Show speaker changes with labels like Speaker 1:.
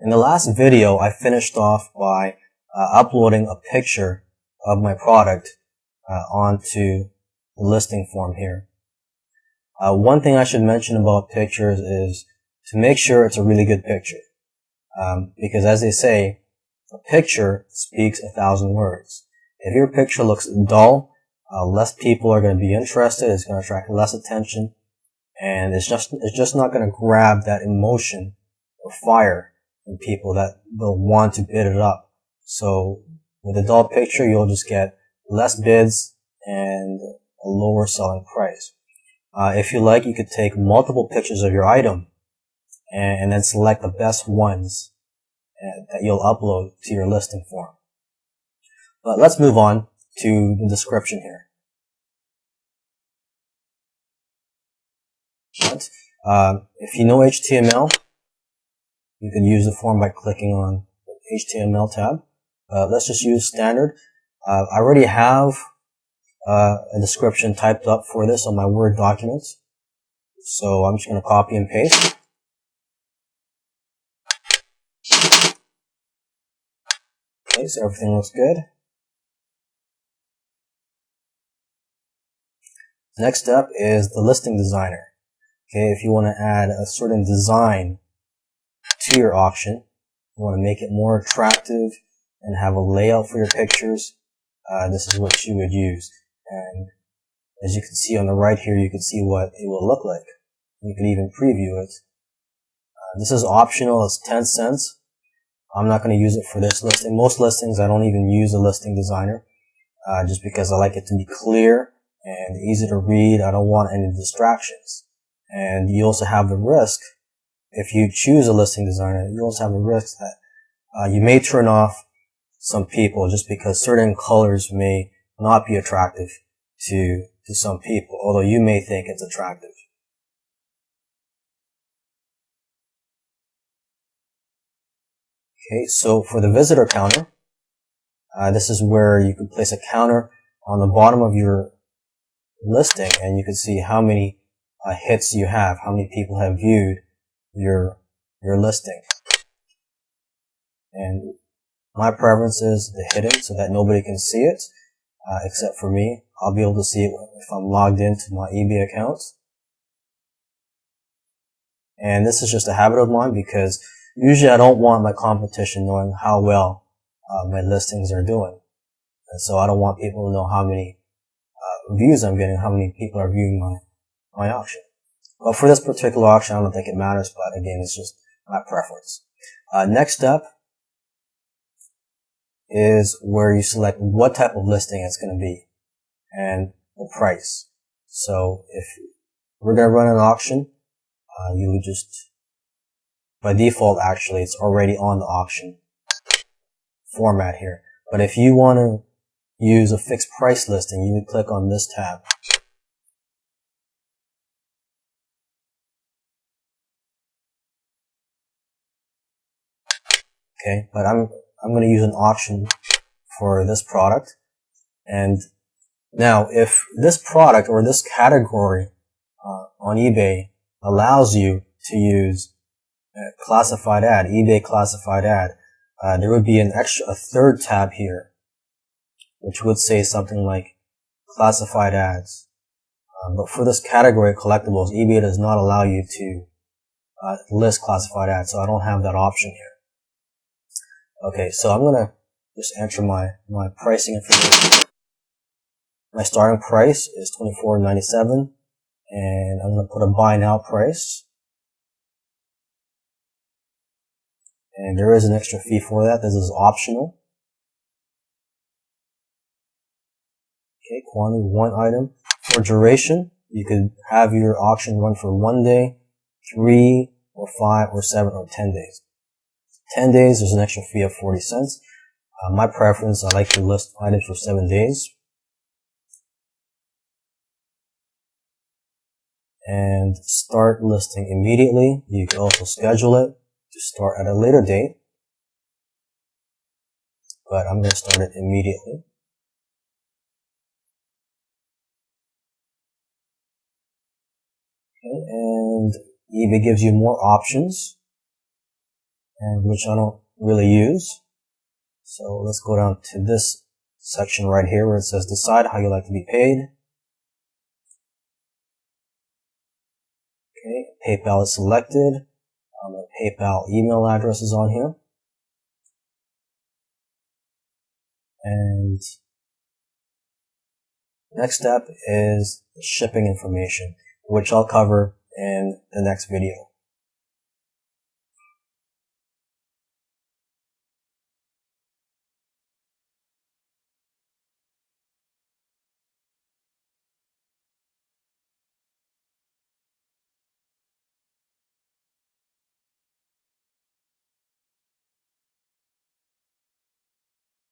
Speaker 1: In the last video, I finished off by uploading a picture of my product onto the listing form here. One thing I should mention about pictures is to make sure it's a really good picture. Because as they say, a picture speaks 1,000 words. If your picture looks dull, less people are going to be interested, it's going to attract less attention, and it's just not going to grab that emotion or fire in people that they'll want to bid it up. So with a dull picture, you'll just get less bids and a lower selling price. If you like, you could take multiple pictures of your item and then select the best ones that you'll upload to your listing form. But let's move on to the description here. If you know HTML, you can use the form by clicking on the HTML tab. Let's just use standard. I already have a description typed up for this on my Word document, so I'm just going to copy and paste. Okay, so everything looks good. Next step is the listing designer. Okay, if you want to add a certain design to your auction, you want to make it more attractive and have a layout for your pictures, this is what you would use. And as you can see on the right here, you can see what it will look like. You can even preview it. This is optional, it's 10 cents. I'm not going to use it for this listing. Most listings, I don't even use a listing designer, just because I like it to be clear and easy to read. I don't want any distractions. And you also have the risk, if you choose a listing designer, you also have the risk that you may turn off some people just because certain colors may not be attractive to some people, although you may think it's attractive. Okay, so for the visitor counter, this is where you can place a counter on the bottom of your listing and you can see how many hits you have, how many people have viewed your listing. And my preference is the hidden so that nobody can see it, except for me. I'll be able to see it if I'm logged into my eBay account. And this is just a habit of mine because usually I don't want my competition knowing how well my listings are doing. And so I don't want people to know how many views I'm getting, how many people are viewing my auction. But for this particular auction, I don't think it matters, but again, it's just my preference. Next step is where you select what type of listing it's going to be and the price. So if we're going to run an auction, you would just, by default actually, it's already on the auction format here. But if you want to use a fixed price listing, you would click on this tab. Okay, but I'm going to use an auction for this product. And now, if this product or this category on eBay allows you to use classified ad, eBay classified ad, there would be a third tab here, which would say something like classified ads. But for this category of collectibles, eBay does not allow you to list classified ads, so I don't have that option here. Okay, so I'm gonna just enter my pricing information. My starting price is $24.97, and I'm gonna put a buy now price. And there is an extra fee for that. This is optional. Okay, quantity, one item. For duration, you could have your auction run for 1 day, 3 or 5 or 7 or 10 days. 10 days, there's an extra fee of 40 cents. My preference, I like to list items for 7 days. And start listing immediately. You can also schedule it to start at a later date. But I'm going to start it immediately. Okay, and eBay gives you more options. and which I don't really use. So let's go down to this section right here where it says decide how you like to be paid. Okay, PayPal is selected. My PayPal email address is on here. And next step is the shipping information, which I'll cover in the next video.